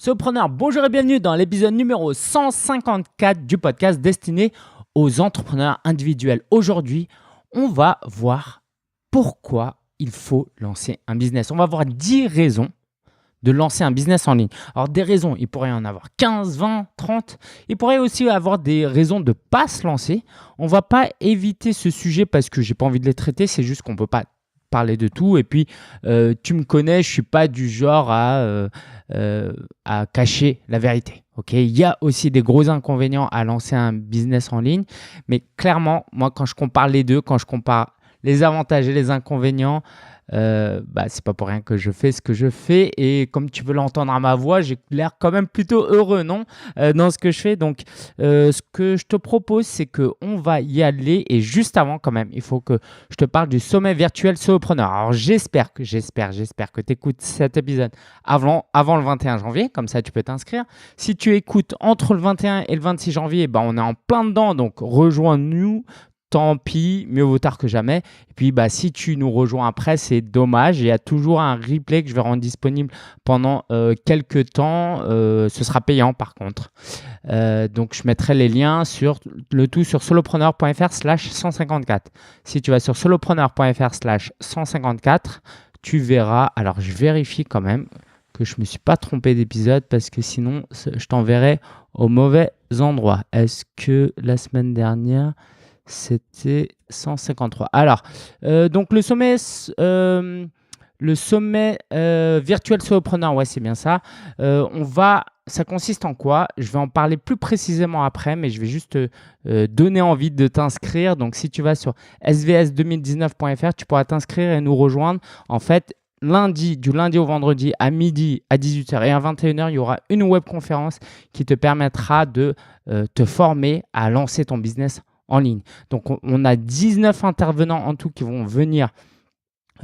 Solopreneur, bonjour et bienvenue dans l'épisode numéro 154 du podcast destiné aux entrepreneurs individuels. Aujourd'hui, on va voir pourquoi il faut lancer un business. On va voir 10 raisons de lancer un business en ligne. Alors des raisons, il pourrait y en avoir 15, 20, 30. Il pourrait aussi avoir des raisons de ne pas se lancer. On ne va pas éviter ce sujet parce que je n'ai pas envie de les traiter. C'est juste qu'on ne peut pas parler de tout. Et puis, tu me connais, je ne suis pas du genre à cacher la vérité. Okay, il y a aussi des gros inconvénients à lancer un business en ligne. Mais clairement, moi, quand je compare les deux, quand je compare les avantages et les inconvénients, c'est pas pour rien que je fais ce que je fais. Et comme tu peux l'entendre à ma voix, j'ai l'air quand même plutôt heureux, non, dans ce que je fais. Donc, ce que je te propose, c'est qu'on va y aller. Et juste avant, quand même, il faut que je te parle du sommet virtuel Solopreneur. Alors, j'espère que tu écoutes cet épisode avant le 21 janvier. Comme ça, tu peux t'inscrire. Si tu écoutes entre le 21 et le 26 janvier, on est en plein dedans. Donc, rejoins-nous. Tant pis, mieux vaut tard que jamais. Et puis, si tu nous rejoins après, c'est dommage. Il y a toujours un replay que je vais rendre disponible pendant quelques temps. Ce sera payant par contre. Donc, je mettrai les liens sur le tout sur solopreneur.fr/154. Si tu vas sur solopreneur.fr/154, tu verras. Alors, je vérifie quand même que je ne me suis pas trompé d'épisode parce que sinon, je t'enverrai au mauvais endroit. Est-ce que la semaine dernière... C'était 153. Alors, donc le sommet virtuel solopreneur, ouais, c'est bien ça. Ça consiste en quoi? Je vais en parler plus précisément après, mais je vais juste donner envie de t'inscrire. Donc, si tu vas sur svs2019.fr, tu pourras t'inscrire et nous rejoindre. En fait, du lundi au vendredi à midi, à 18h et à 21h, il y aura une webconférence qui te permettra de te former à lancer ton business en ligne. Donc, on a 19 intervenants en tout qui vont venir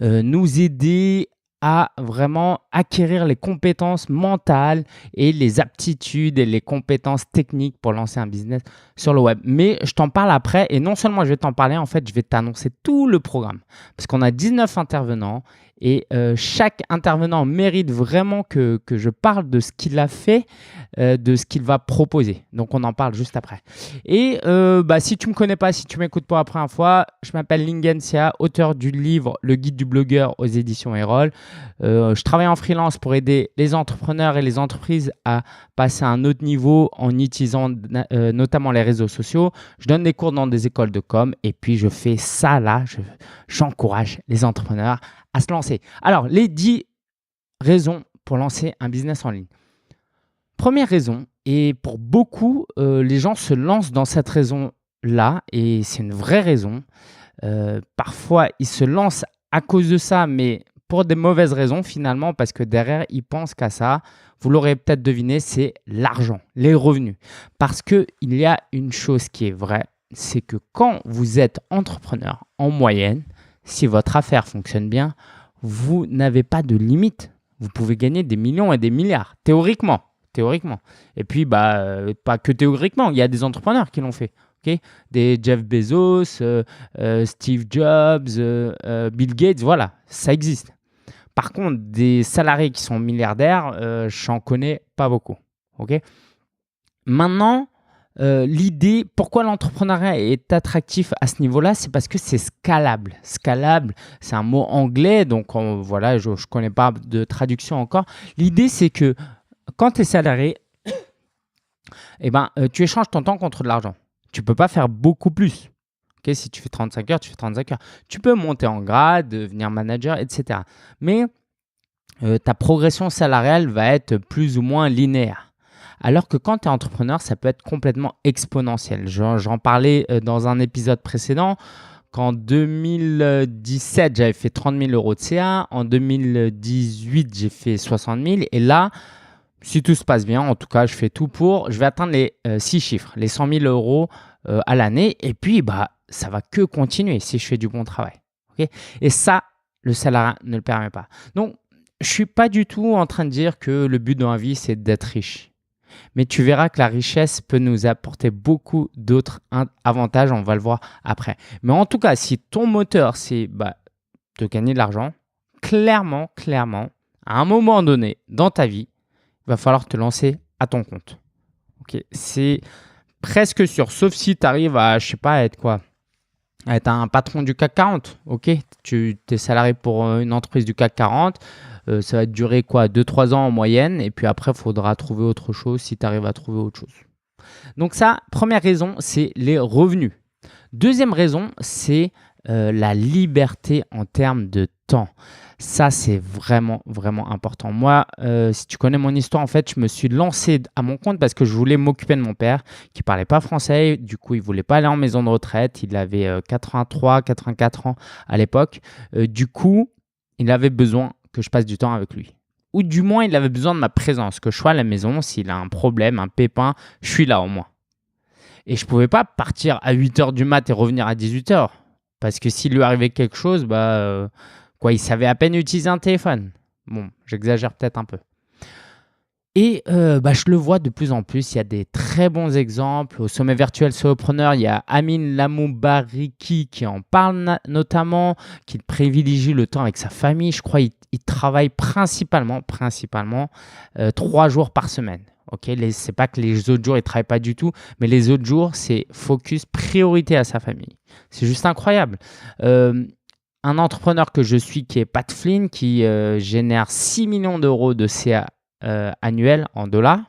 nous aider à vraiment acquérir les compétences mentales et les aptitudes et les compétences techniques pour lancer un business sur le web. Mais je t'en parle après et non seulement je vais t'en parler, en fait, je vais t'annoncer tout le programme parce qu'on a 19 intervenants et chaque intervenant mérite vraiment que je parle de ce qu'il a fait, de ce qu'il va proposer. Donc, on en parle juste après. Et si tu ne me connais pas, si tu m'écoutes pour la première fois, je m'appelle Lingensia, auteur du livre Le guide du blogueur aux éditions Erol. Je travaille en freelance pour aider les entrepreneurs et les entreprises à passer à un autre niveau en utilisant notamment les réseaux sociaux. Je donne des cours dans des écoles de com et puis je fais ça là. J'encourage les entrepreneurs à se lancer. Alors, les 10 raisons pour lancer un business en ligne. Première raison, et pour beaucoup, les gens se lancent dans cette raison-là et c'est une vraie raison. Parfois, ils se lancent à cause de ça, mais pour des mauvaises raisons finalement, parce que derrière, ils pensent qu'à ça. Vous l'aurez peut-être deviné, c'est l'argent, les revenus. Parce qu'il y a une chose qui est vraie, c'est que quand vous êtes entrepreneur, en moyenne, si votre affaire fonctionne bien, vous n'avez pas de limite. Vous pouvez gagner des millions et des milliards, théoriquement. Et puis, pas que théoriquement, il y a des entrepreneurs qui l'ont fait. Okay, des Jeff Bezos, Steve Jobs, Bill Gates, voilà, ça existe. Par contre, des salariés qui sont milliardaires, j'en connais pas beaucoup. Okay. Maintenant, l'idée, pourquoi l'entrepreneuriat est attractif à ce niveau-là, c'est parce que c'est scalable. Scalable, c'est un mot anglais, donc voilà, je ne connais pas de traduction encore. L'idée, c'est que quand tu es salarié, tu échanges ton temps contre de l'argent. Tu ne peux pas faire beaucoup plus. Okay, si tu fais 35 heures, tu fais 35 heures. Tu peux monter en grade, devenir manager, etc. Mais ta progression salariale va être plus ou moins linéaire. Alors que quand tu es entrepreneur, ça peut être complètement exponentiel. J'en parlais dans un épisode précédent. Qu'en 2017, j'avais fait 30 000 euros de CA. En 2018, j'ai fait 60 000. Et là, si tout se passe bien, en tout cas, je fais tout pour. Je vais atteindre les 6 chiffres, les 100 000 euros à l'année. Et puis, ça va que continuer si je fais du bon travail. Okay, et ça, le salariat ne le permet pas. Donc, je ne suis pas du tout en train de dire que le but dans la vie, c'est d'être riche. Mais tu verras que la richesse peut nous apporter beaucoup d'autres avantages. On va le voir après. Mais en tout cas, si ton moteur, c'est de gagner de l'argent, clairement, à un moment donné dans ta vie, il va falloir te lancer à ton compte. Ok, c'est presque sûr, sauf si tu arrives à, je sais pas, être quoi? À être un patron du CAC 40. Ok, tu es salarié pour une entreprise du CAC 40. Ça va durer quoi? 2-3 ans en moyenne. Et puis après, il faudra trouver autre chose si tu arrives à trouver autre chose. Donc ça, première raison, c'est les revenus. Deuxième raison, c'est la liberté en termes de temps. Ça, c'est vraiment, vraiment important. Moi, si tu connais mon histoire, en fait, je me suis lancé à mon compte parce que je voulais m'occuper de mon père qui ne parlait pas français. Du coup, il ne voulait pas aller en maison de retraite. Il avait 83, 84 ans à l'époque. Du coup, il avait besoin que je passe du temps avec lui. Ou du moins, il avait besoin de ma présence, que je sois à la maison. S'il a un problème, un pépin, je suis là au moins. Et je ne pouvais pas partir à 8 h du mat et revenir à 18 h. Parce que s'il lui arrivait quelque chose, il savait à peine utiliser un téléphone. Bon, j'exagère peut-être un peu. Et je le vois de plus en plus. Il y a des très bons exemples. Au sommet virtuel Solopreneur, il y a Amin Lamoubariki qui en parle notamment, qui privilégie le temps avec sa famille. Je crois qu'il travaille principalement 3 jours par semaine. Okay, c'est pas que les autres jours, il ne travaille pas du tout, mais les autres jours, c'est focus, priorité à sa famille. C'est juste incroyable. Un entrepreneur que je suis qui est Pat Flynn, qui génère 6 millions d'euros de CA annuel en dollars,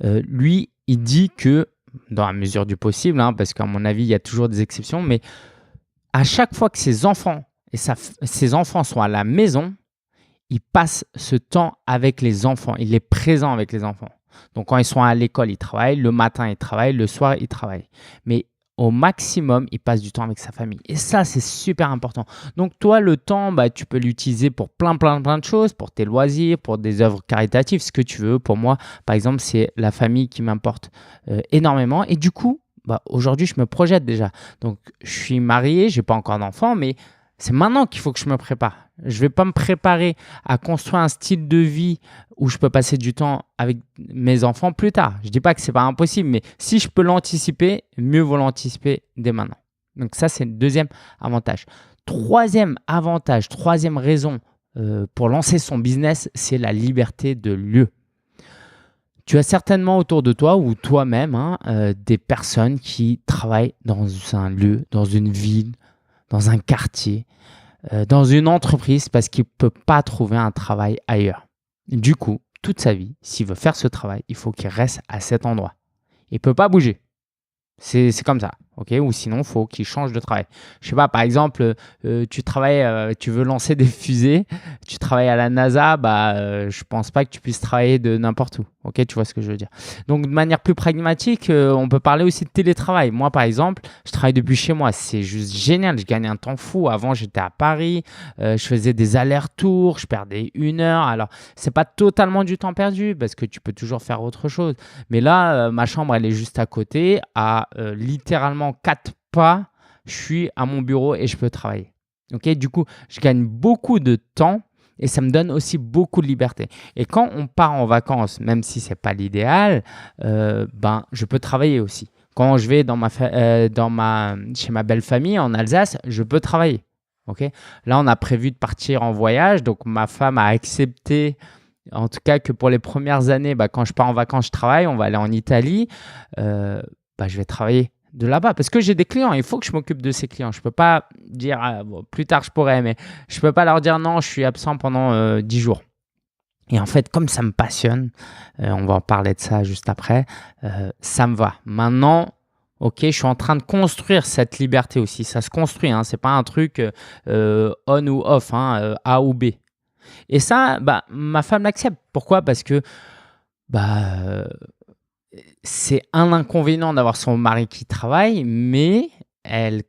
lui, il dit que, dans la mesure du possible, parce qu'à mon avis, il y a toujours des exceptions, mais à chaque fois que ses enfants sont à la maison, il passe ce temps avec les enfants. Il est présent avec les enfants. Donc, quand ils sont à l'école, il travaille. Le matin, il travaille. Le soir, il travaille. Mais au maximum, il passe du temps avec sa famille. Et ça, c'est super important. Donc, toi, le temps, tu peux l'utiliser pour plein de choses, pour tes loisirs, pour des œuvres caritatives, ce que tu veux. Pour moi, par exemple, c'est la famille qui m'importe énormément. Et du coup, aujourd'hui, je me projette déjà. Donc, je suis marié, je n'ai pas encore d'enfant, mais c'est maintenant qu'il faut que je me prépare. Je ne vais pas me préparer à construire un style de vie où je peux passer du temps avec mes enfants plus tard. Je ne dis pas que ce n'est pas impossible, mais si je peux l'anticiper, mieux vaut l'anticiper dès maintenant. Donc ça, c'est le deuxième avantage. Troisième avantage, troisième raison pour lancer son business, c'est la liberté de lieu. Tu as certainement autour de toi ou toi-même des personnes qui travaillent dans un lieu, dans une ville, dans un quartier, dans une entreprise parce qu'il ne peut pas trouver un travail ailleurs. Du coup, toute sa vie, s'il veut faire ce travail, il faut qu'il reste à cet endroit. Il ne peut pas bouger. C'est comme ça. Okay, ou sinon, il faut qu'il change de travail. Je sais pas, par exemple, tu travailles, tu veux lancer des fusées, tu travailles à la NASA, je pense pas que tu puisses travailler de n'importe où. Ok, tu vois ce que je veux dire. Donc, de manière plus pragmatique, on peut parler aussi de télétravail. Moi, par exemple, je travaille depuis chez moi. C'est juste génial. Je gagne un temps fou. Avant, j'étais à Paris. Je faisais des allers-retours. Je perdais 1 heure. Alors, c'est pas totalement du temps perdu parce que tu peux toujours faire autre chose. Mais là, ma chambre, elle est juste à côté, à littéralement 4 pas, je suis à mon bureau et je peux travailler. Okay, du coup, je gagne beaucoup de temps et ça me donne aussi beaucoup de liberté. Et quand on part en vacances, même si ce n'est pas l'idéal, je peux travailler aussi. Quand je vais chez ma belle famille en Alsace, je peux travailler. Okay, là, on a prévu de partir en voyage. Donc, ma femme a accepté, en tout cas, que pour les premières années, quand je pars en vacances, je travaille. On va aller en Italie. Je vais travailler de là-bas parce que j'ai des clients. Il faut que je m'occupe de ces clients. Je ne peux pas dire plus tard je pourrais, mais je ne peux pas leur dire non, je suis absent pendant 10 jours. Et en fait, comme ça me passionne, on va en parler de ça juste après, ça me va. Maintenant, ok, je suis en train de construire cette liberté aussi. Ça se construit, ce n'est pas un truc on ou off, A ou B. Et ça, ma femme l'accepte. Pourquoi ? Parce que c'est un inconvénient d'avoir son mari qui travaille, mais elle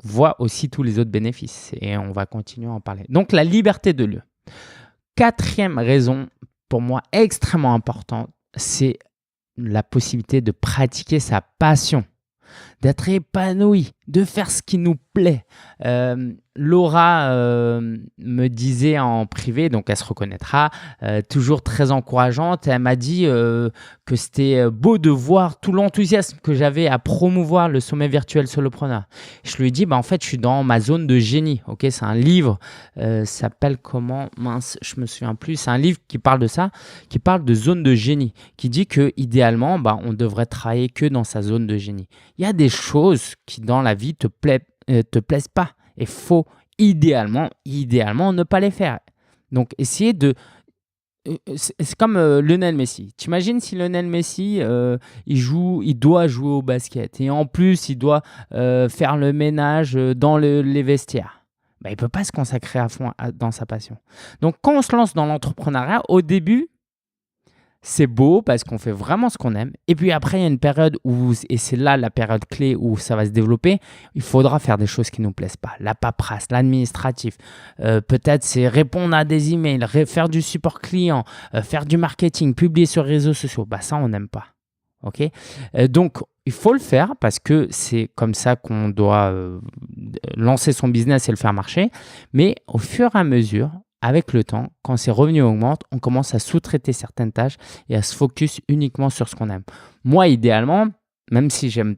voit aussi tous les autres bénéfices. Et on va continuer à en parler. Donc, la liberté de lieu. Quatrième raison, pour moi, extrêmement importante, c'est la possibilité de pratiquer sa passion. d'être épanoui, de faire ce qui nous plaît. Laura me disait en privé, donc elle se reconnaîtra, toujours très encourageante. Elle m'a dit que c'était beau de voir tout l'enthousiasme que j'avais à promouvoir le sommet virtuel solopreneur. Je lui ai dit, en fait, je suis dans ma zone de génie. Ok, c'est un livre, ça s'appelle comment? Mince, je me souviens plus. C'est un livre qui parle de ça, qui parle de zone de génie, qui dit que idéalement, on devrait travailler que dans sa zone de génie. Il y a des choses qui dans la vie te plaisent pas. Il faut idéalement ne pas les faire. Donc, essayer de... C'est comme Lionel Messi. T'imagines si Lionel Messi, il doit jouer au basket et en plus, il doit faire le ménage dans les vestiaires. Il ne peut pas se consacrer à fond dans sa passion. Donc, quand on se lance dans l'entrepreneuriat, au début, c'est beau parce qu'on fait vraiment ce qu'on aime. Et puis après, il y a une période où, et c'est là la période clé où ça va se développer, il faudra faire des choses qui ne nous plaisent pas. La paperasse, l'administratif. Peut-être c'est répondre à des emails, faire du support client, faire du marketing, publier sur les réseaux sociaux. Ça, on n'aime pas. Okay, donc, il faut le faire parce que c'est comme ça qu'on doit lancer son business et le faire marcher. Mais au fur et à mesure, avec le temps, quand ses revenus augmentent, on commence à sous-traiter certaines tâches et à se focus uniquement sur ce qu'on aime. Moi, idéalement, même si j'aime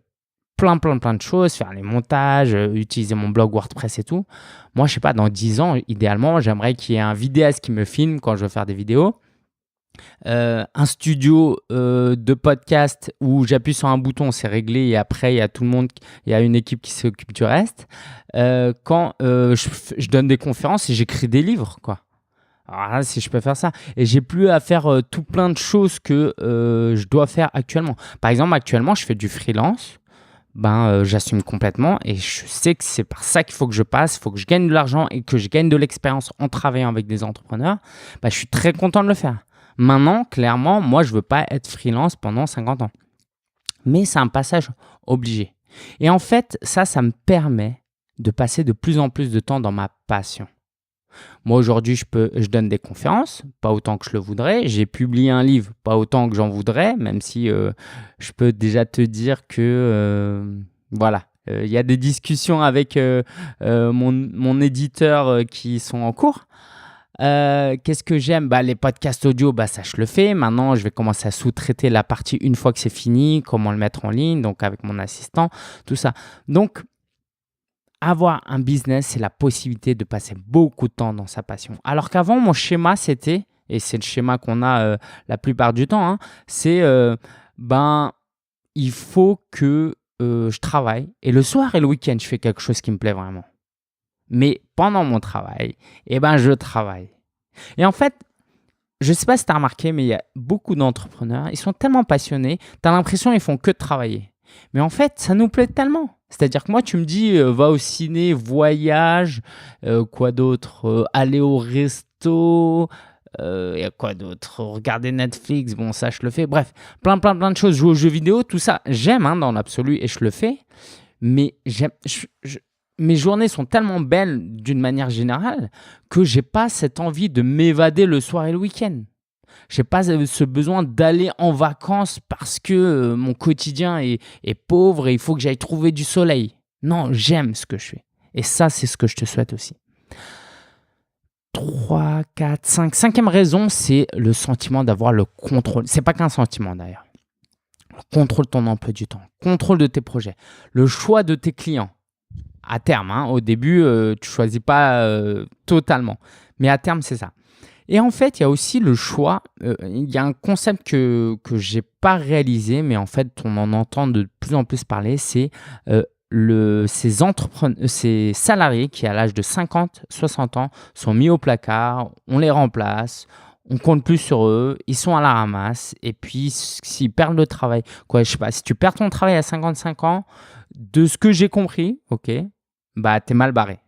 plein de choses, faire les montages, utiliser mon blog WordPress et tout, moi, je sais pas, dans 10 ans, idéalement, j'aimerais qu'il y ait un vidéaste qui me filme quand je veux faire des vidéos, un studio de podcast où j'appuie sur un bouton, c'est réglé et après il y a tout le monde, il y a une équipe qui s'occupe du reste. Quand je donne des conférences et j'écris des livres, quoi. Alors là, si je peux faire ça, et j'ai plus à faire tout plein de choses que je dois faire actuellement. Par exemple, actuellement, je fais du freelance. J'assume complètement et je sais que c'est par ça qu'il faut que je passe, il faut que je gagne de l'argent et que je gagne de l'expérience en travaillant avec des entrepreneurs. Je suis très content de le faire. Maintenant, clairement, moi, je ne veux pas être freelance pendant 50 ans. Mais c'est un passage obligé. Et en fait, ça me permet de passer de plus en plus de temps dans ma passion. Moi, aujourd'hui, je donne des conférences, pas autant que je le voudrais. J'ai publié un livre, pas autant que j'en voudrais, même si je peux déjà te dire que, il y a des discussions avec mon éditeur qui sont en cours. Qu'est-ce que j'aime? Les podcasts audio, ça je le fais. Maintenant, je vais commencer à sous-traiter la partie une fois que c'est fini, comment le mettre en ligne, donc avec mon assistant, tout ça. Donc, avoir un business, c'est la possibilité de passer beaucoup de temps dans sa passion. Alors qu'avant, mon schéma, c'était, et c'est le schéma qu'on a la plupart du temps, c'est il faut que je travaille et le soir et le week-end, je fais quelque chose qui me plaît vraiment. Mais pendant mon travail, je travaille. Et en fait, je ne sais pas si tu as remarqué, mais il y a beaucoup d'entrepreneurs, ils sont tellement passionnés, tu as l'impression qu'ils font que de travailler. Mais en fait, ça nous plaît tellement. C'est-à-dire que moi, tu me dis, va au ciné, voyage, quoi d'autre, aller au resto, il y a quoi d'autre, regarder Netflix, bon ça je le fais. Bref, plein de choses, jouer aux jeux vidéo, tout ça, j'aime dans l'absolu et je le fais. Mais mes journées sont tellement belles d'une manière générale que j'ai pas cette envie de m'évader le soir et le week-end. J'ai pas ce besoin d'aller en vacances parce que mon quotidien est pauvre et il faut que j'aille trouver du soleil. Non, j'aime ce que je fais. Et ça, c'est ce que je te souhaite aussi. 3, 4, 5. Cinquième raison, c'est le sentiment d'avoir le contrôle. C'est pas qu'un sentiment d'ailleurs. Le contrôle de ton emploi du temps, contrôle de tes projets, le choix de tes clients. À terme, au début, tu ne choisis pas totalement. Mais à terme, c'est ça. Et en fait, il y a aussi le choix. Il y a un concept que je n'ai pas réalisé, mais en fait, on en entend de plus en plus parler. C'est ces salariés qui, à l'âge de 50, 60 ans, sont mis au placard. On les remplace. On compte plus sur eux. Ils sont à la ramasse. Et puis, s'ils perdent le travail, je sais pas, si tu perds ton travail à 55 ans, de ce que j'ai compris, t'es mal barré.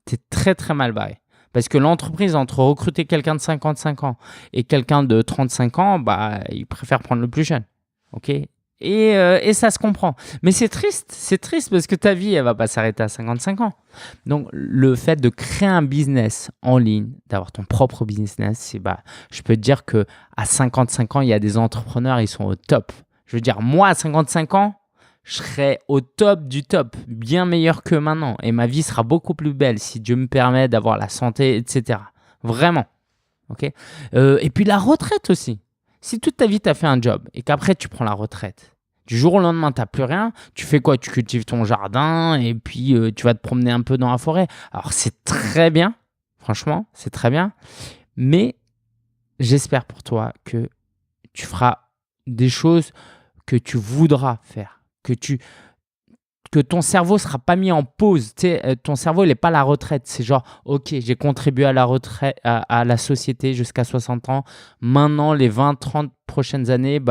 T'es très mal barré. Parce que l'entreprise, entre recruter quelqu'un de 55 ans et quelqu'un de 35 ans, ils préfèrent prendre le plus jeune. Et ça se comprend. Mais c'est triste parce que ta vie, elle va pas s'arrêter à 55 ans. Donc, le fait de créer un business en ligne, d'avoir ton propre business, je peux te dire qu'à 55 ans, il y a des entrepreneurs, ils sont au top. Je veux dire, moi, à 55 ans, je serai au top du top, bien meilleur que maintenant. Et ma vie sera beaucoup plus belle si Dieu me permet d'avoir la santé, etc. Vraiment. Ok. Et puis la retraite aussi. Si toute ta vie, tu as fait un job et qu'après, tu prends la retraite, du jour au lendemain, tu n'as plus rien, tu fais quoi? Tu cultives ton jardin et puis tu vas te promener un peu dans la forêt. Alors, c'est très bien. Franchement, c'est très bien. Mais j'espère pour toi que tu feras des choses que tu voudras faire, que ton cerveau ne sera pas mis en pause. Tu sais, ton cerveau, il n'est pas à la retraite. C'est genre, OK, j'ai contribué à la retraite, à la société jusqu'à 60 ans. Maintenant, les 20, 30 prochaines années,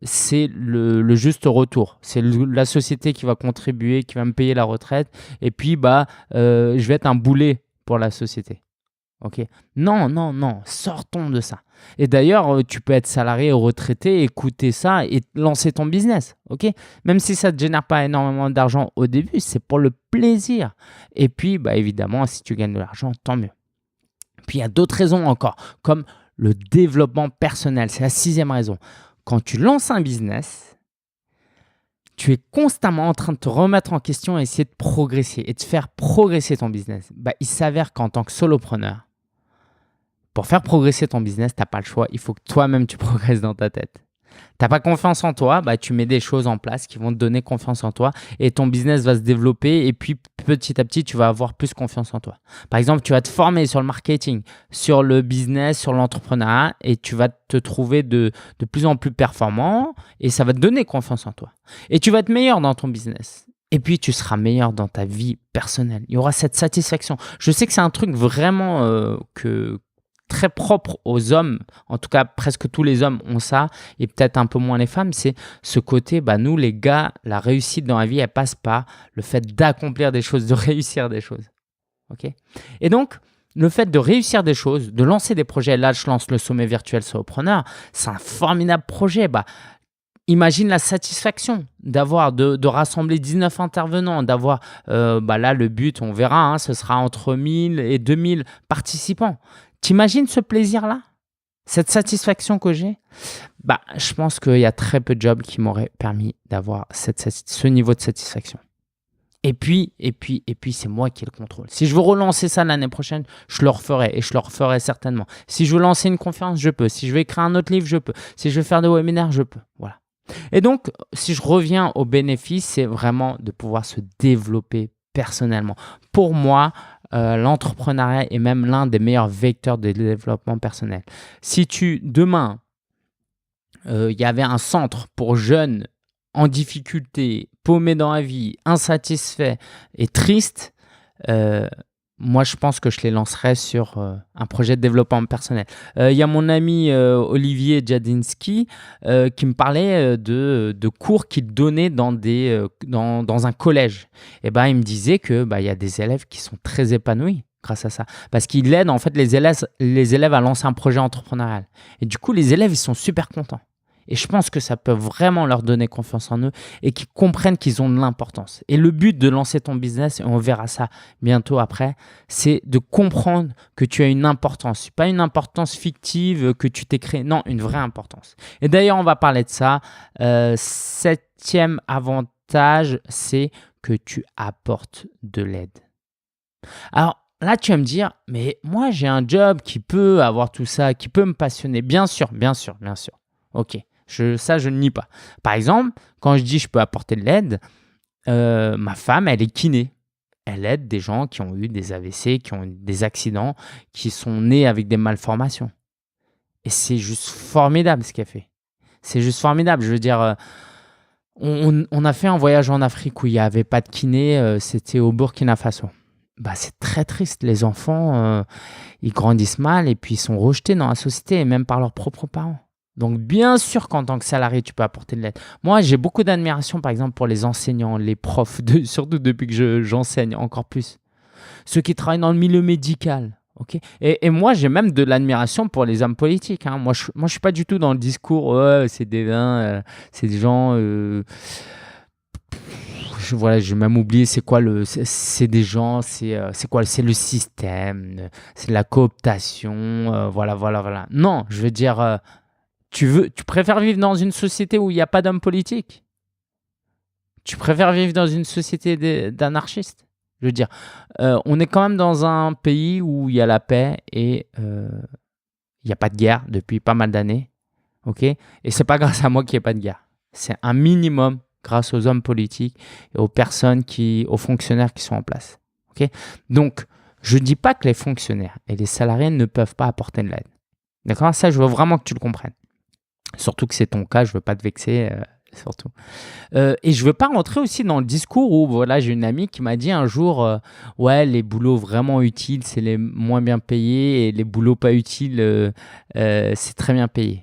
c'est le juste retour. C'est la société qui va contribuer, qui va me payer la retraite. Et puis, je vais être un boulet pour la société. OK. Non, non, non, sortons de ça. Et d'ailleurs, tu peux être salarié ou retraité, écouter ça et lancer ton business. OK. Même si ça ne te génère pas énormément d'argent au début, c'est pour le plaisir. Et puis, évidemment, si tu gagnes de l'argent, tant mieux. Puis, il y a d'autres raisons encore, comme le développement personnel. C'est la 6e raison. Quand tu lances un business, tu es constamment en train de te remettre en question et essayer de progresser et de faire progresser ton business. Il s'avère qu'en tant que solopreneur, pour faire progresser ton business, tu n'as pas le choix. Il faut que toi-même, tu progresses dans ta tête. Tu n'as pas confiance en toi, tu mets des choses en place qui vont te donner confiance en toi et ton business va se développer et puis petit à petit, tu vas avoir plus confiance en toi. Par exemple, tu vas te former sur le marketing, sur le business, sur l'entrepreneuriat et tu vas te trouver de plus en plus performant et ça va te donner confiance en toi. Et tu vas être meilleur dans ton business. Et puis, tu seras meilleur dans ta vie personnelle. Il y aura cette satisfaction. Je sais que c'est un truc vraiment très propre aux hommes, en tout cas presque tous les hommes ont ça, et peut-être un peu moins les femmes, c'est ce côté, nous les gars, la réussite dans la vie, elle passe par le fait d'accomplir des choses, de réussir des choses. Ok. Et donc, le fait de réussir des choses, de lancer des projets, là je lance le sommet virtuel Solopreneur, c'est un formidable projet. Imagine la satisfaction de rassembler 19 intervenants, d'avoir, là le but, on verra, ce sera entre 1000 et 2000 participants. T'imagines ce plaisir-là? Cette satisfaction que j'ai? Je pense qu'il y a très peu de jobs qui m'auraient permis d'avoir ce niveau de satisfaction. Et puis, c'est moi qui ai le contrôle. Si je veux relancer ça l'année prochaine, je le referai et je le referai certainement. Si je veux lancer une conférence, je peux. Si je veux écrire un autre livre, je peux. Si je veux faire des webinaires, je peux. Voilà. Et donc, si je reviens aux bénéfices, c'est vraiment de pouvoir se développer personnellement. Pour moi, l'entrepreneuriat est même l'un des meilleurs vecteurs de développement personnel. Si demain, il y avait un centre pour jeunes en difficulté, paumés dans la vie, insatisfaits et tristes, moi, je pense que je les lancerais sur un projet de développement personnel. Il y a mon ami Olivier Jadinski qui me parlait de cours qu'il donnait dans un collège. Et il me disait que y a des élèves qui sont très épanouis grâce à ça. Parce qu'il aide en fait les élèves à lancer un projet entrepreneurial. Et du coup, les élèves, ils sont super contents. Et je pense que ça peut vraiment leur donner confiance en eux et qu'ils comprennent qu'ils ont de l'importance. Et le but de lancer ton business, et on verra ça bientôt après, c'est de comprendre que tu as une importance. Pas une importance fictive que tu t'es créée, non, une vraie importance. Et d'ailleurs, on va parler de ça. 7e avantage, c'est que tu apportes de l'aide. Alors, là, tu vas me dire, mais moi, j'ai un job qui peut avoir tout ça, qui peut me passionner. Bien sûr, bien sûr, bien sûr. Ok. Ça, je ne nie pas. Par exemple, quand je dis je peux apporter de l'aide, ma femme, elle est kiné. Elle aide des gens qui ont eu des AVC, qui ont eu des accidents, qui sont nés avec des malformations. Et c'est juste formidable ce qu'elle fait. C'est juste formidable. Je veux dire, on a fait un voyage en Afrique où il n'y avait pas de kiné. C'était au Burkina Faso. C'est très triste. Les enfants, ils grandissent mal et puis ils sont rejetés dans la société et même par leurs propres parents. Donc, bien sûr qu'en tant que salarié, tu peux apporter de l'aide. Moi, j'ai beaucoup d'admiration, par exemple, pour les enseignants, les profs, surtout depuis que j'enseigne encore plus. Ceux qui travaillent dans le milieu médical. Okay, et moi, j'ai même de l'admiration pour les hommes politiques. Hein. Moi, je ne suis pas du tout dans le discours « c'est des vains, c'est des gens… j'ai même oublié c'est quoi c'est des gens, c'est quoi, c'est le système, c'est la cooptation, voilà. Non, je veux dire… Tu préfères vivre dans une société où il n'y a pas d'hommes politiques? Tu préfères vivre dans une société d'anarchistes? Je veux dire, on est quand même dans un pays où il y a la paix et il n'y a pas de guerre depuis pas mal d'années. OK? Et c'est pas grâce à moi qu'il n'y ait pas de guerre. C'est un minimum grâce aux hommes politiques et aux fonctionnaires qui sont en place. OK? Donc, je ne dis pas que les fonctionnaires et les salariés ne peuvent pas apporter de l'aide. D'accord? Ça, je veux vraiment que tu le comprennes. Surtout que c'est ton cas, je ne veux pas te vexer, surtout. Et je ne veux pas rentrer aussi dans le discours où, voilà, j'ai une amie qui m'a dit un jour, ouais, les boulots vraiment utiles, c'est les moins bien payés et les boulots pas utiles, c'est très bien payé.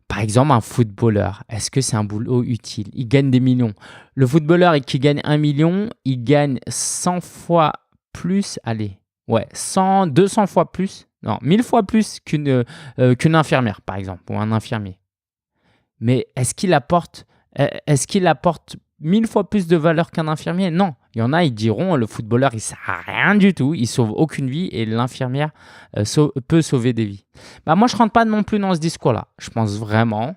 Par exemple, un footballeur, est-ce que c'est un boulot utile? Il gagne des millions. Le footballeur qui gagne 1 million, il gagne 100 fois plus, allez, ouais, 100, 200 fois plus, non, 1000 fois plus qu'une infirmière, par exemple, ou un infirmier. Mais est-ce qu'il apporte 1000 fois plus de valeur qu'un infirmier? Non. Il y en a, ils diront, le footballeur, il ne sert à rien du tout, il ne sauve aucune vie et l'infirmière peut sauver des vies. Bah, moi, je ne rentre pas non plus dans ce discours-là. Je pense vraiment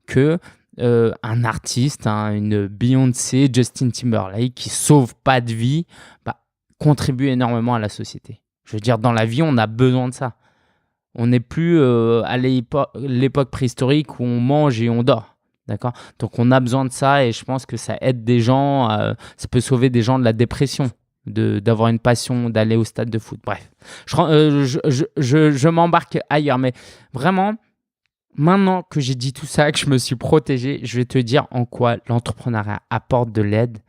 que un artiste, une Beyoncé, Justin Timberlake, qui ne sauve pas de vie, contribue énormément à la société. Je veux dire, dans la vie, on a besoin de ça. On n'est plus à l'époque préhistorique où on mange et on dort. D'accord? Donc, on a besoin de ça et je pense que ça aide des gens, ça peut sauver des gens de la dépression, d'avoir une passion, d'aller au stade de foot. Bref, je m'embarque ailleurs. Mais vraiment, maintenant que j'ai dit tout ça, que je me suis protégé, je vais te dire en quoi l'entrepreneuriat apporte de l'aide.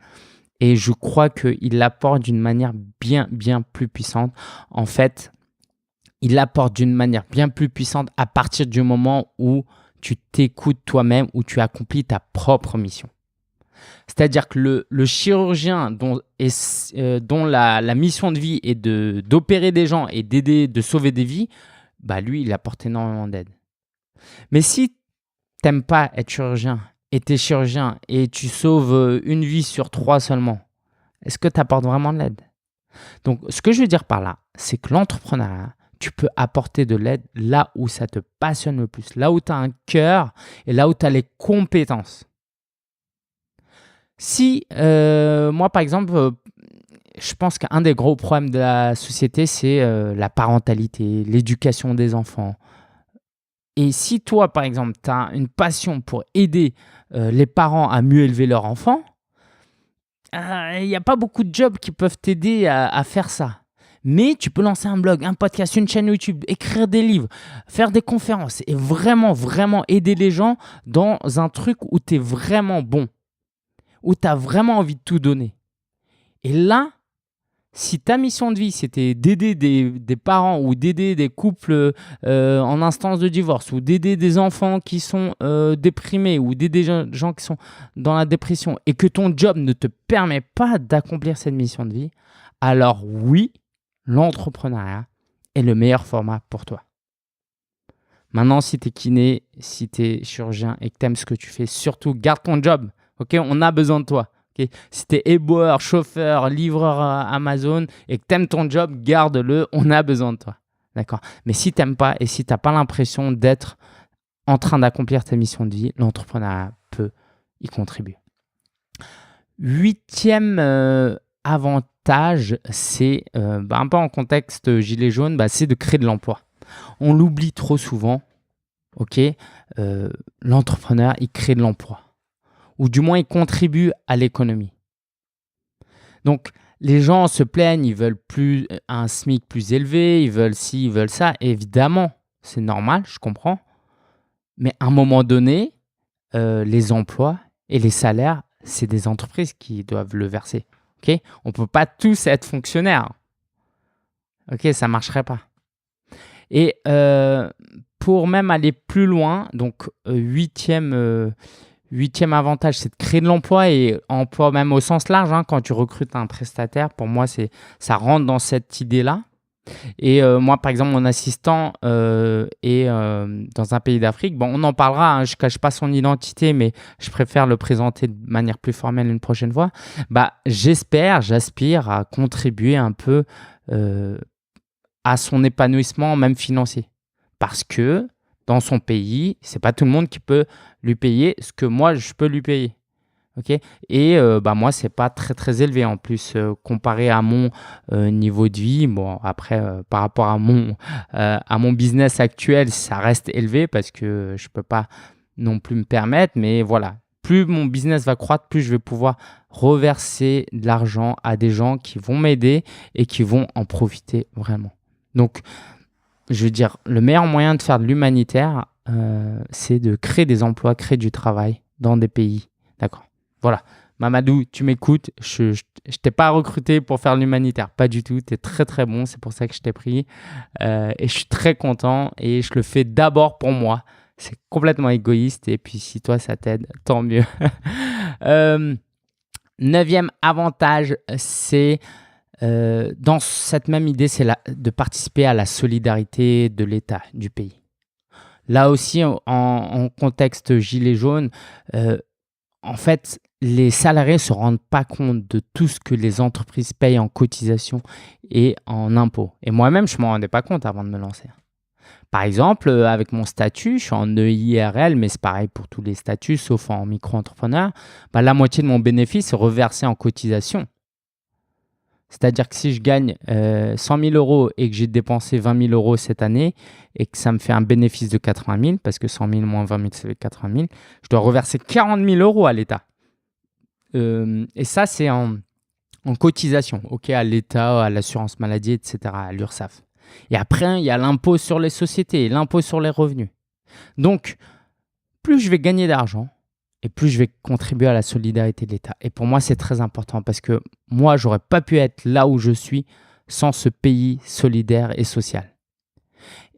Et je crois qu'il l'apporte d'une manière bien, bien plus puissante. En fait, il l'apporte d'une manière bien plus puissante à partir du moment où tu t'écoutes toi-même, où tu accomplis ta propre mission. C'est-à-dire que le chirurgien dont la mission de vie est d'opérer des gens et d'aider, de sauver des vies, lui, il apporte énormément d'aide. Mais si tu n'aimes pas être chirurgien et tu es chirurgien et tu sauves une vie sur 3 seulement, est-ce que tu apportes vraiment de l'aide? Donc, ce que je veux dire par là, c'est que l'entrepreneuriat, tu peux apporter de l'aide là où ça te passionne le plus, là où tu as un cœur et là où tu as les compétences. Si, moi par exemple, je pense qu'un des gros problèmes de la société, c'est la parentalité, l'éducation des enfants. Et si toi, par exemple, tu as une passion pour aider les parents à mieux élever leurs enfants, il n'y a pas beaucoup de jobs qui peuvent t'aider à faire ça. Mais tu peux lancer un blog, un podcast, une chaîne YouTube, écrire des livres, faire des conférences et vraiment, vraiment aider les gens dans un truc où tu es vraiment bon, où tu as vraiment envie de tout donner. Et là, si ta mission de vie, c'était d'aider des parents ou d'aider des couples en instance de divorce ou d'aider des enfants qui sont déprimés ou d'aider des gens qui sont dans la dépression et que ton job ne te permet pas d'accomplir cette mission de vie, alors oui, l'entrepreneuriat est le meilleur format pour toi. Maintenant, si tu es kiné, si tu es chirurgien et que tu aimes ce que tu fais, surtout garde ton job. Okay, on a besoin de toi. Okay, si tu es éboueur, chauffeur, livreur Amazon et que tu aimes ton job, garde-le. On a besoin de toi. D'accord? Mais si tu n'aimes pas et si tu n'as pas l'impression d'être en train d'accomplir ta mission de vie, l'entrepreneuriat peut y contribuer. 8e avantage, c'est un peu en contexte gilet jaune, c'est de créer de l'emploi. On l'oublie trop souvent. L'entrepreneur, il crée de l'emploi. Ou du moins, il contribue à l'économie. Donc, les gens se plaignent, ils veulent un SMIC plus élevé, ils veulent ci, ils veulent ça. Évidemment, c'est normal, je comprends. Mais à un moment donné, les emplois et les salaires, c'est des entreprises qui doivent le verser. On ne peut pas tous être fonctionnaires. Ça ne marcherait pas. Et pour même aller plus loin, donc 8e avantage, c'est de créer de l'emploi et emploi même au sens large. Quand tu recrutes un prestataire, pour moi, ça rentre dans cette idée-là. Et moi, par exemple, mon assistant est dans un pays d'Afrique. Bon, on en parlera, je ne cache pas son identité, mais je préfère le présenter de manière plus formelle une prochaine fois. J'aspire à contribuer un peu à son épanouissement, même financier. Parce que dans son pays, ce n'est pas tout le monde qui peut lui payer ce que moi, je peux lui payer. OK? Et moi, c'est pas très, très élevé en plus, comparé à mon, niveau de vie. Bon après, par rapport à mon business actuel, ça reste élevé parce que je peux pas non plus me permettre. Mais voilà, plus mon business va croître, plus je vais pouvoir reverser de l'argent à des gens qui vont m'aider et qui vont en profiter vraiment. Donc je veux dire, le meilleur moyen de faire de l'humanitaire, c'est de créer des emplois, créer du travail dans des pays. D'accord. Voilà. Mamadou, tu m'écoutes. Je t'ai pas recruté pour faire l'humanitaire. Pas du tout. Tu es très, très bon. C'est pour ça que je t'ai pris. Et je suis très content. Et je le fais d'abord pour moi. C'est complètement égoïste. Et puis, si toi, ça t'aide, tant mieux. 9e avantage, c'est dans cette même idée, c'est de participer à la solidarité de l'État, du pays. Là aussi, en contexte gilet jaune, en fait, les salariés ne se rendent pas compte de tout ce que les entreprises payent en cotisation et en impôts. Et moi-même, je ne m'en rendais pas compte avant de me lancer. Par exemple, avec mon statut, je suis en EIRL, mais c'est pareil pour tous les statuts, sauf en micro-entrepreneur, la moitié de mon bénéfice est reversé en cotisation. C'est-à-dire que si je gagne 100 000 euros et que j'ai dépensé 20 000 euros cette année et que ça me fait un bénéfice de 80 000, parce que 100 000 moins 20 000, ça fait 80 000, je dois reverser 40 000 euros à l'État. Et ça, c'est en cotisation, à l'État, à l'assurance maladie, etc., à l'URSSAF. Et après, il y a l'impôt sur les sociétés, l'impôt sur les revenus. Donc, plus je vais gagner d'argent, et plus je vais contribuer à la solidarité de l'État. Et pour moi, c'est très important parce que moi, je n'aurais pas pu être là où je suis sans ce pays solidaire et social.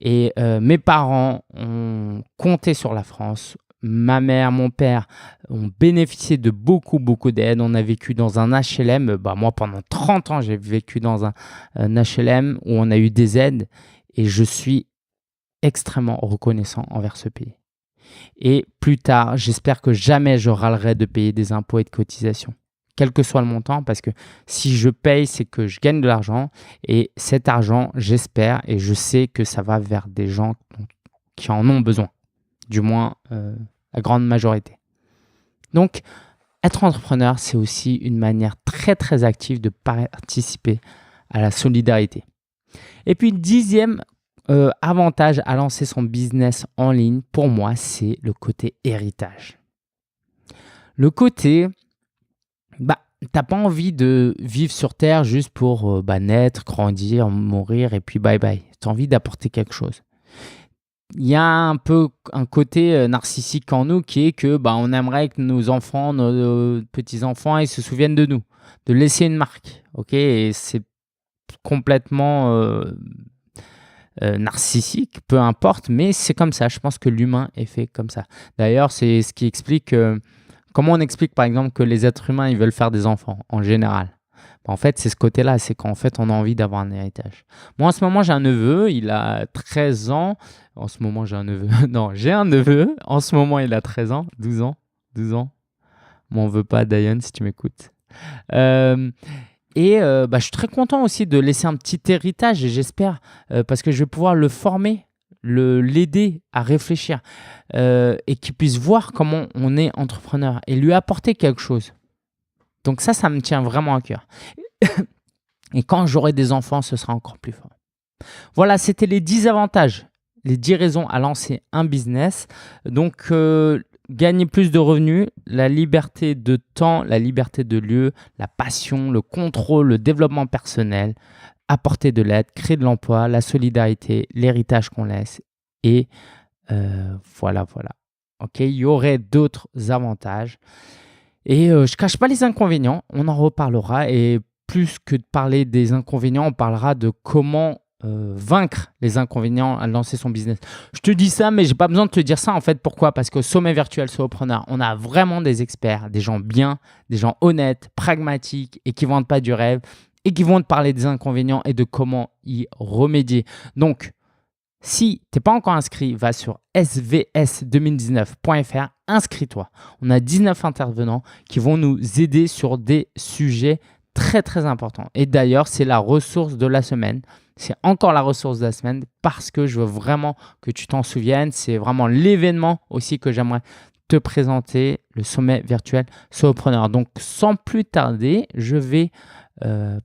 Et mes parents ont compté sur la France. Ma mère, mon père ont bénéficié de beaucoup, beaucoup d'aide. On a vécu dans un HLM. Moi, pendant 30 ans, j'ai vécu dans un HLM où on a eu des aides et je suis extrêmement reconnaissant envers ce pays. Et plus tard, j'espère que jamais je râlerai de payer des impôts et de cotisations, quel que soit le montant, parce que si je paye, c'est que je gagne de l'argent. Et cet argent, j'espère et je sais que ça va vers des gens qui en ont besoin, du moins la grande majorité. Donc, être entrepreneur, c'est aussi une manière très, très active de participer à la solidarité. Et puis, 10e avantage à lancer son business en ligne, pour moi, c'est le côté héritage. Le côté, t'as pas envie de vivre sur Terre juste pour naître, grandir, mourir et puis bye bye. Tu as envie d'apporter quelque chose. Il y a un peu un côté narcissique en nous qui est que on aimerait que nos enfants, nos petits-enfants, ils se souviennent de nous, de laisser une marque. Et c'est complètement narcissique, peu importe, mais c'est comme ça. Je pense que l'humain est fait comme ça. D'ailleurs, c'est ce qui explique comment on explique par exemple que les êtres humains ils veulent faire des enfants en général. En fait, c'est ce côté-là, c'est qu'en fait, on a envie d'avoir un héritage. Moi, en ce moment, j'ai un neveu, il a 13 ans. En ce moment, j'ai un neveu. Non, j'ai un neveu. En ce moment, il a 13 ans, 12 ans. M'en veux pas, Diane, si tu m'écoutes. Je suis très content aussi de laisser un petit héritage et j'espère, parce que je vais pouvoir le former, l'aider à réfléchir et qu'il puisse voir comment on est entrepreneur et lui apporter quelque chose. Donc ça me tient vraiment à cœur. Et quand j'aurai des enfants, ce sera encore plus fort. Voilà, c'était les 10 avantages, les 10 raisons à lancer un business. Donc, gagner plus de revenus, la liberté de temps, la liberté de lieu, la passion, le contrôle, le développement personnel, apporter de l'aide, créer de l'emploi, la solidarité, l'héritage qu'on laisse. Et voilà. Il y aurait d'autres avantages. Et je ne cache pas les inconvénients, on en reparlera. Et plus que de parler des inconvénients, on parlera de comment vaincre les inconvénients à lancer son business. Je te dis ça, mais je n'ai pas besoin de te dire ça en fait. Pourquoi ? Parce qu'au Sommet Virtuel Solopreneur, on a vraiment des experts, des gens bien, des gens honnêtes, pragmatiques et qui ne vendent pas du rêve et qui vont te parler des inconvénients et de comment y remédier. Donc, si tu n'es pas encore inscrit, va sur svs2019.fr, inscris-toi. On a 19 intervenants qui vont nous aider sur des sujets très très importants. Et d'ailleurs, c'est la ressource de la semaine. C'est encore la ressource de la semaine parce que je veux vraiment que tu t'en souviennes. C'est vraiment l'événement aussi que j'aimerais te présenter le sommet virtuel Solopreneur. Donc, sans plus tarder, je vais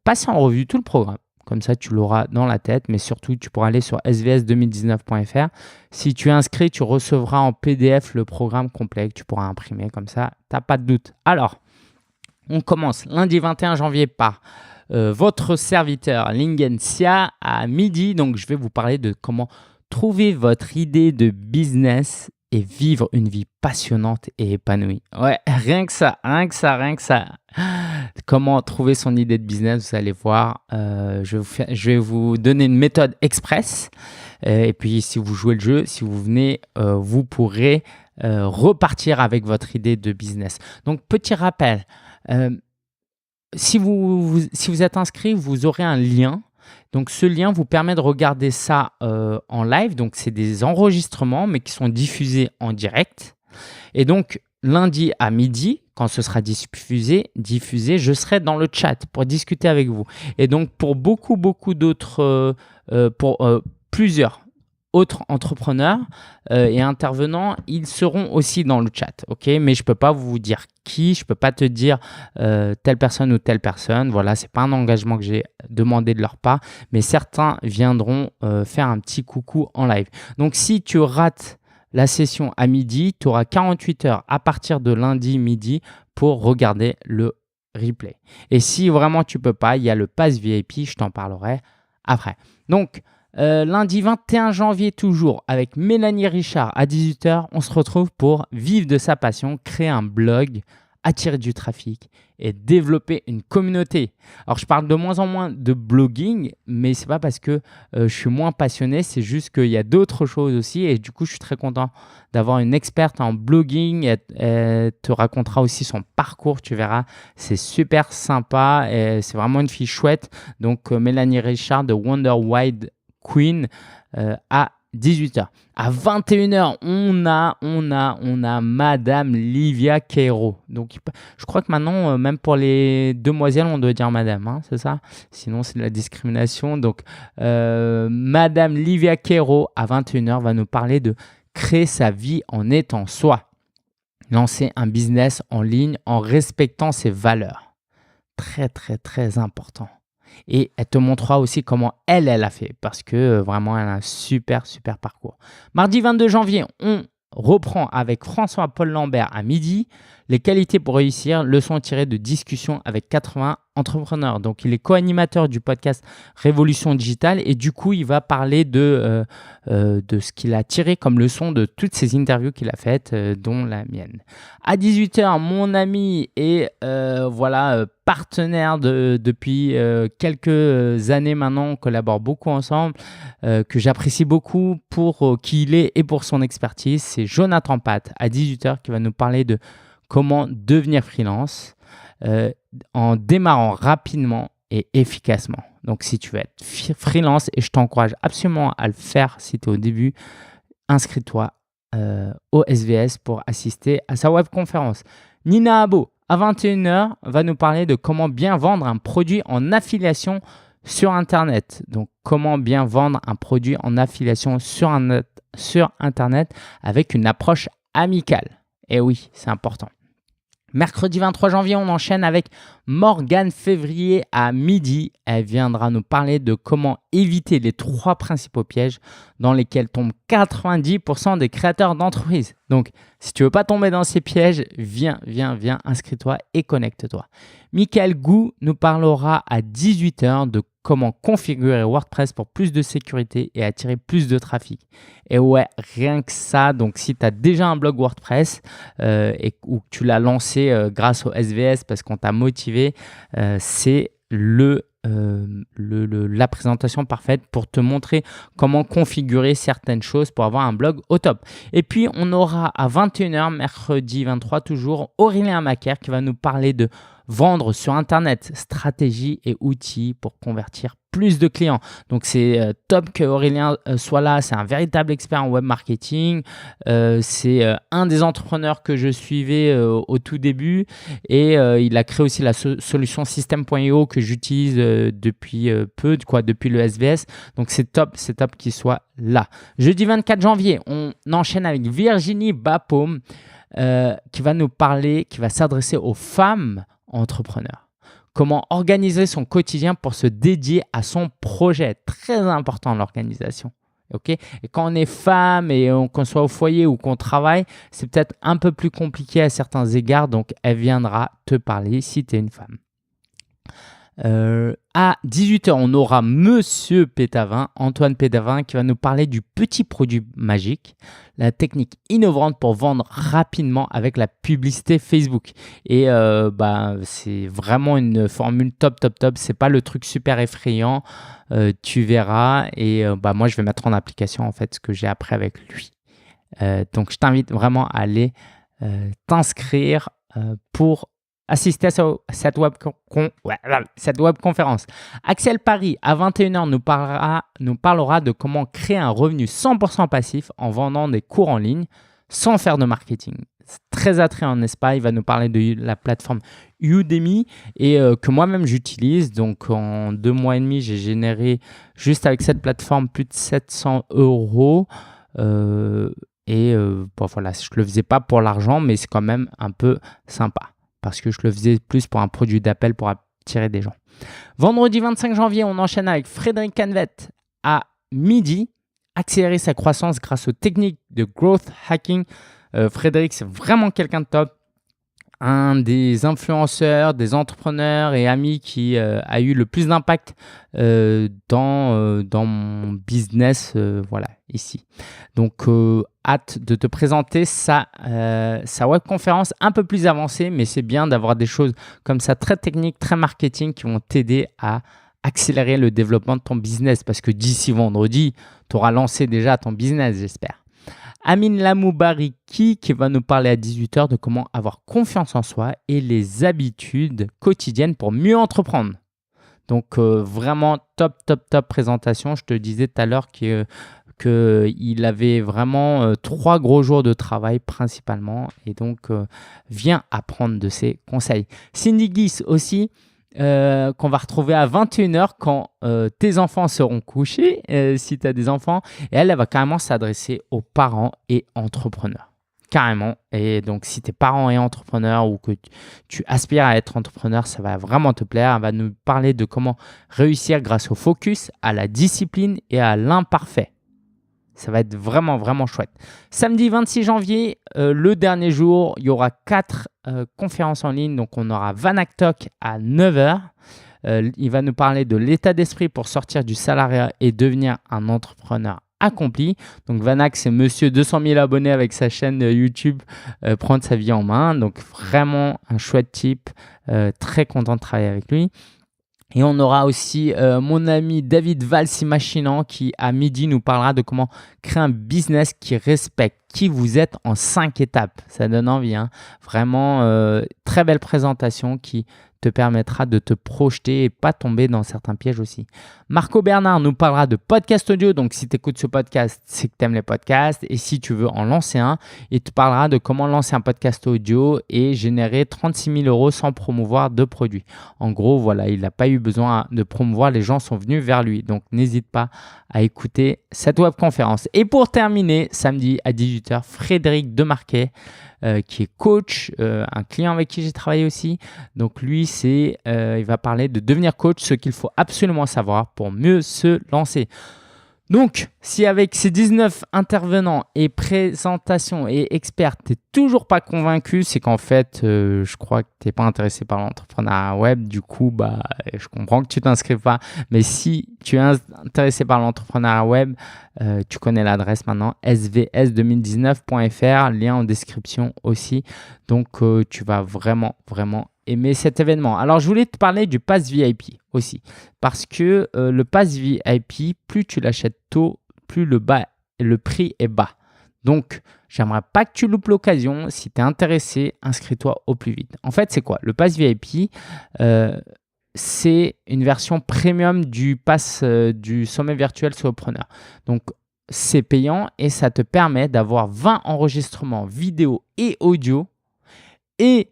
passer en revue tout le programme. Comme ça, tu l'auras dans la tête, mais surtout, tu pourras aller sur svs2019.fr. Si tu es inscrit, tu recevras en PDF le programme complet que tu pourras imprimer. Comme ça, tu n'as pas de doute. Alors, on commence lundi 21 janvier par votre serviteur Lingen Xia à midi. Donc, je vais vous parler de comment trouver votre idée de business et vivre une vie passionnante et épanouie. Ouais, rien que ça. Comment trouver son idée de business, vous allez voir. Je vais vous donner une méthode express. Et puis, si vous jouez le jeu, si vous venez, vous pourrez repartir avec votre idée de business. Donc, petit rappel, si vous êtes inscrit, vous aurez un lien. Donc, ce lien vous permet de regarder ça en live. Donc, c'est des enregistrements, mais qui sont diffusés en direct. Et donc, lundi à midi, quand ce sera diffusé, je serai dans le chat pour discuter avec vous. Et donc, pour beaucoup d'autres, plusieurs autres entrepreneurs et intervenants, ils seront aussi dans le chat. Ok, mais je ne peux pas vous dire qui, je ne peux pas te dire telle personne ou telle personne. Voilà, ce n'est pas un engagement que j'ai demandé de leur part, mais certains viendront faire un petit coucou en live. Donc, si tu rates la session à midi, tu auras 48 heures à partir de lundi midi pour regarder le replay. Et si vraiment tu ne peux pas, il y a le pass VIP, je t'en parlerai après. Donc, lundi 21 janvier toujours avec Mélanie Richard à 18h, on se retrouve pour vivre de sa passion, créer un blog, attirer du trafic et développer une communauté. Alors, je parle de moins en moins de blogging, mais ce n'est pas parce que je suis moins passionné, c'est juste qu'il y a d'autres choses aussi. Et du coup, je suis très content d'avoir une experte en blogging. Elle te racontera aussi son parcours, tu verras. C'est super sympa et c'est vraiment une fille chouette. Donc, Mélanie Richard de Wonder Wide Queen à 18h. À 21h, on a Madame Livia Queiro. Donc, je crois que maintenant, même pour les demoiselles, on doit dire Madame, hein, c'est ça? Sinon, c'est de la discrimination. Donc, Madame Livia Queiro, à 21h, va nous parler de créer sa vie en étant soi. Lancer un business en ligne en respectant ses valeurs. Très, très, très important. Et elle te montrera aussi comment elle a fait parce que vraiment, elle a un super parcours. Mardi 22 janvier, on reprend avec François-Paul Lambert à midi. Les qualités pour réussir, leçons tirées de discussions avec 80 entrepreneurs. Donc, il est co-animateur du podcast Révolution Digitale et du coup, il va parler de ce qu'il a tiré comme leçon de toutes ces interviews qu'il a faites, dont la mienne. À 18h, mon ami est partenaire depuis quelques années maintenant. On collabore beaucoup ensemble, que j'apprécie beaucoup pour qui il est et pour son expertise. C'est Jonathan Pat à 18h qui va nous parler de comment devenir freelance en démarrant rapidement et efficacement. Donc, si tu veux être freelance, et je t'encourage absolument à le faire si tu es au début, inscris-toi au SVS pour assister à sa webconférence. Nina Abo, à 21h, va nous parler de comment bien vendre un produit en affiliation sur Internet. Donc, comment bien vendre un produit en affiliation sur Internet avec une approche amicale. Et oui, c'est important. Mercredi 23 janvier, on enchaîne avec Morgane Février à midi. Elle viendra nous parler de comment éviter les 3 principaux pièges dans lesquels tombent 90% des créateurs d'entreprises. Donc, si tu ne veux pas tomber dans ces pièges, viens, inscris-toi et connecte-toi. Michael Gou nous parlera à 18h de comment configurer WordPress pour plus de sécurité et attirer plus de trafic. Et ouais, rien que ça, donc si tu as déjà un blog WordPress ou que tu l'as lancé grâce au SVS parce qu'on t'a motivé, c'est la présentation parfaite pour te montrer comment configurer certaines choses pour avoir un blog au top. Et puis, on aura à 21h, mercredi 23 toujours, Aurélien Macaire qui va nous parler de vendre sur Internet, stratégie et outils pour convertir plus de clients. Donc, c'est top que Aurélien soit là. C'est un véritable expert en web marketing. C'est un des entrepreneurs que je suivais au tout début. Et il a créé aussi la solution System.io que j'utilise depuis depuis le SVS. Donc, c'est top qu'il soit là. Jeudi 24 janvier, on enchaîne avec Virginie Bapaume. qui va nous parler, qui va s'adresser aux femmes entrepreneurs. Comment organiser son quotidien pour se dédier à son projet. Très important l'organisation. Okay, et quand on est femme et qu'on soit au foyer ou qu'on travaille, c'est peut-être un peu plus compliqué à certains égards. Donc, elle viendra te parler si tu es une femme. À 18h, on aura Monsieur Pétavin, Antoine Pétavin, qui va nous parler du petit produit magique, la technique innovante pour vendre rapidement avec la publicité Facebook. Et c'est vraiment une formule top. C'est pas le truc super effrayant, tu verras. Et moi, je vais mettre en application en fait ce que j'ai appris avec lui. Donc, je t'invite vraiment à aller t'inscrire pour assister à cette webconférence. Axel Paris, à 21h, nous parlera de comment créer un revenu 100% passif en vendant des cours en ligne sans faire de marketing. C'est très attrayant, n'est-ce pas? Il va nous parler de la plateforme Udemy et que moi-même j'utilise. Donc, en 2 mois et demi, j'ai généré juste avec cette plateforme plus de 700 €. Voilà, je ne le faisais pas pour l'argent, mais c'est quand même un peu sympa, parce que je le faisais plus pour un produit d'appel pour attirer des gens. Vendredi 25 janvier, on enchaîne avec Frédéric Canvet à midi. Accélérer sa croissance grâce aux techniques de growth hacking. Frédéric, c'est vraiment quelqu'un de top. Un des influenceurs, des entrepreneurs et amis qui a eu le plus d'impact dans mon business, ici. Donc, hâte de te présenter sa webconférence un peu plus avancée, mais c'est bien d'avoir des choses comme ça très techniques, très marketing qui vont t'aider à accélérer le développement de ton business, parce que d'ici vendredi, tu auras lancé déjà ton business, j'espère. Amine Lamoubariki qui va nous parler à 18h de comment avoir confiance en soi et les habitudes quotidiennes pour mieux entreprendre. Donc, vraiment top présentation. Je te disais tout à l'heure qu'il avait vraiment 3 gros jours de travail principalement. Et donc, viens apprendre de ses conseils. Cindy Guis aussi, qu'on va retrouver à 21h quand tes enfants seront couchés, si tu as des enfants. Et elle va carrément s'adresser aux parents et entrepreneurs. Carrément. Et donc, si tu es parent et entrepreneur ou que tu aspires à être entrepreneur, ça va vraiment te plaire. Elle va nous parler de comment réussir grâce au focus, à la discipline et à l'imparfait. Ça va être vraiment chouette. Samedi 26 janvier, le dernier jour, il y aura 4 conférences en ligne. Donc, on aura Vanak Talk à 9h. Il va nous parler de l'état d'esprit pour sortir du salariat et devenir un entrepreneur accompli. Donc, Vanak, c'est monsieur 200 000 abonnés avec sa chaîne YouTube Prendre sa vie en main. Donc, vraiment un chouette type. Très content de travailler avec lui. Et on aura aussi mon ami David Valsimachinant qui, à midi, nous parlera de comment créer un business qui respecte qui vous êtes en 5 étapes. Ça donne envie, hein. Vraiment, très belle présentation qui te permettra de te projeter et pas tomber dans certains pièges aussi. Marco Bernard nous parlera de podcast audio. Donc, si tu écoutes ce podcast, c'est que tu aimes les podcasts. Et si tu veux en lancer un, il te parlera de comment lancer un podcast audio et générer 36 000 € sans promouvoir de produits. En gros, voilà, il n'a pas eu besoin de promouvoir. Les gens sont venus vers lui. Donc, n'hésite pas à écouter cette webconférence. Et pour terminer, samedi à 18h, Frédéric Demarquet, qui est coach, un client avec qui j'ai travaillé aussi. Donc lui, il va parler de devenir coach, ce qu'il faut absolument savoir pour mieux se lancer. Donc, si avec ces 19 intervenants et présentations et experts, tu n'es toujours pas convaincu, c'est qu'en fait, je crois que tu n'es pas intéressé par l'entrepreneuriat web. Du coup, je comprends que tu ne t'inscrives pas. Mais si tu es intéressé par l'entrepreneuriat web, tu connais l'adresse maintenant, svs2019.fr, lien en description aussi. Donc, tu vas vraiment aimer cet événement. Alors, je voulais te parler du Pass VIP aussi, parce que le Pass VIP, plus tu l'achètes tôt, plus le prix est bas. Donc, j'aimerais pas que tu loupes l'occasion. Si tu es intéressé, inscris-toi au plus vite. En fait, c'est quoi? Le Pass VIP, c'est une version premium du Pass du sommet virtuel Solopreneur. Donc, c'est payant et ça te permet d'avoir 20 enregistrements vidéo et audio et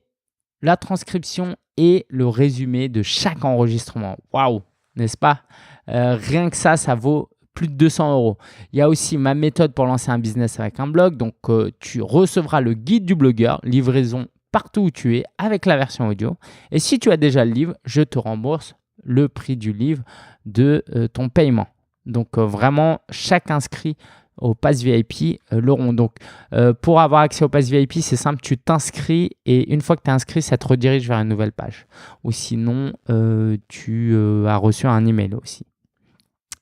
la transcription et le résumé de chaque enregistrement. Waouh, n'est-ce pas? Rien que ça vaut plus de 200 €. Il y a aussi ma méthode pour lancer un business avec un blog. Donc, tu recevras le guide du blogueur, livraison partout où tu es avec la version audio. Et si tu as déjà le livre, je te rembourse le prix du livre de ton paiement. Donc, vraiment, chaque inscrit au Pass VIP l'auront. Donc, pour avoir accès au Pass VIP, c'est simple, tu t'inscris et une fois que tu es inscrit, ça te redirige vers une nouvelle page. Ou sinon, tu as reçu un email aussi.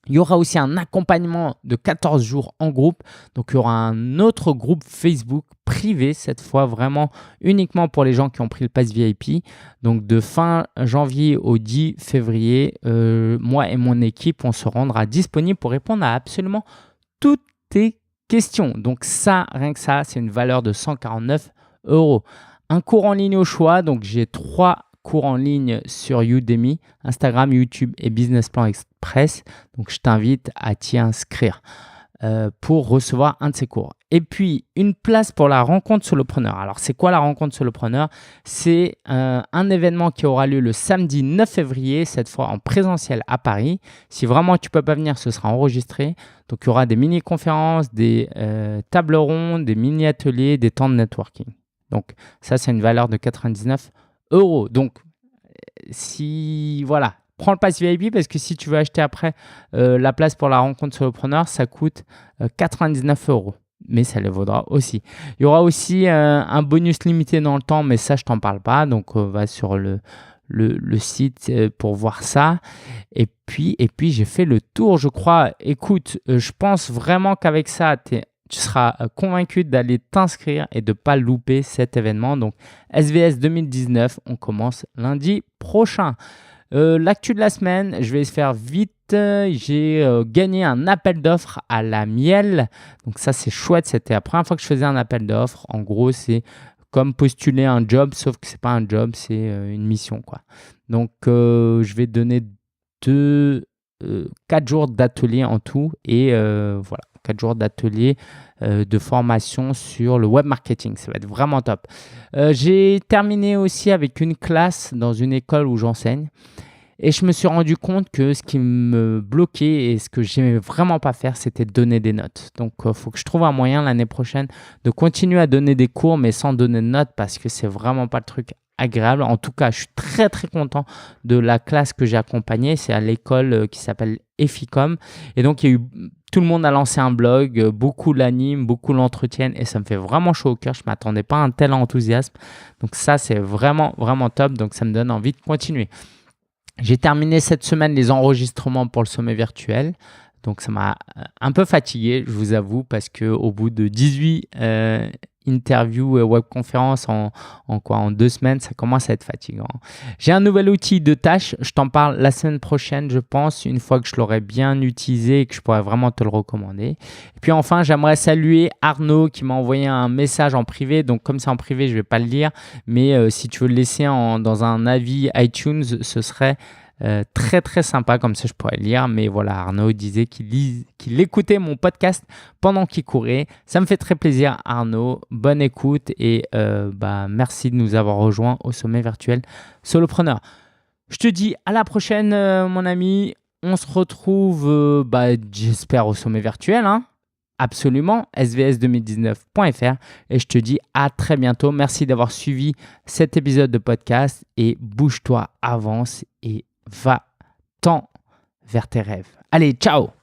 Il y aura aussi un accompagnement de 14 jours en groupe. Donc, il y aura un autre groupe Facebook privé, cette fois vraiment uniquement pour les gens qui ont pris le Pass VIP. Donc, de fin janvier au 10 février, moi et mon équipe, on se rendra disponible pour répondre à absolument toutes tes questions. Donc, ça, rien que ça, c'est une valeur de 149 €. Un cours en ligne au choix. Donc, j'ai 3 cours en ligne sur Udemy, Instagram, YouTube et Business Plan Express. Donc, je t'invite à t'y inscrire pour recevoir un de ces cours. Et puis, une place pour la rencontre solopreneur. Alors, c'est quoi la rencontre solopreneur? C'est un événement qui aura lieu le samedi 9 février, cette fois en présentiel à Paris. Si vraiment tu ne peux pas venir, ce sera enregistré. Donc, il y aura des mini-conférences, des tables rondes, des mini-ateliers, des temps de networking. Donc, ça, c'est une valeur de 99 €. Donc, voilà, prends le Pass VIP parce que si tu veux acheter après la place pour la rencontre solopreneur, ça coûte 99 €. Mais ça le vaudra aussi. Il y aura aussi un bonus limité dans le temps, mais ça, je t'en parle pas. Donc, va sur le site pour voir ça. Et puis j'ai fait le tour, je crois. Écoute, je pense vraiment qu'avec ça, tu seras convaincu d'aller t'inscrire et de ne pas louper cet événement. Donc, SVS 2019, on commence lundi prochain. L'actu de la semaine, je vais se faire vite. J'ai gagné un appel d'offres à la miel. Donc, ça, c'est chouette. C'était la première fois que je faisais un appel d'offres. En gros, c'est comme postuler un job, sauf que ce n'est pas un job, c'est une mission, quoi. Donc, je vais donner 4 jours d'atelier en tout. Et voilà. 4 jours d'atelier de formation sur le web marketing. Ça va être vraiment top. J'ai terminé aussi avec une classe dans une école où j'enseigne et je me suis rendu compte que ce qui me bloquait et ce que j'aimais vraiment pas faire, c'était de donner des notes. Donc, il faut que je trouve un moyen l'année prochaine de continuer à donner des cours mais sans donner de notes parce que c'est vraiment pas le truc agréable. En tout cas, je suis très très content de la classe que j'ai accompagnée. C'est à l'école qui s'appelle Efficom. Et donc, tout le monde a lancé un blog, beaucoup l'animent, beaucoup l'entretiennent et ça me fait vraiment chaud au cœur. Je ne m'attendais pas à un tel enthousiasme. Donc ça, c'est vraiment, vraiment top. Donc ça me donne envie de continuer. J'ai terminé cette semaine les enregistrements pour le sommet virtuel. Donc ça m'a un peu fatigué, je vous avoue, parce qu'au bout de 18 interviews et webconférences en 2 semaines, ça commence à être fatigant. J'ai un nouvel outil de tâche, je t'en parle la semaine prochaine, je pense, une fois que je l'aurai bien utilisé et que je pourrai vraiment te le recommander. Et puis enfin, j'aimerais saluer Arnaud qui m'a envoyé un message en privé. Donc comme c'est en privé, je ne vais pas le lire, mais si tu veux le laisser dans un avis iTunes, ce serait très très sympa, comme ça je pourrais le lire. Mais voilà, Arnaud disait qu'il écoutait mon podcast pendant qu'il courait. Ça me fait très plaisir, Arnaud. Bonne écoute et merci de nous avoir rejoints au sommet virtuel Solopreneur. Je te dis à la prochaine, mon ami. On se retrouve, j'espère, au sommet virtuel, hein. Absolument, svs2019.fr et je te dis à très bientôt. Merci d'avoir suivi cet épisode de podcast et bouge-toi, avance et va-t'en vers tes rêves. Allez, ciao!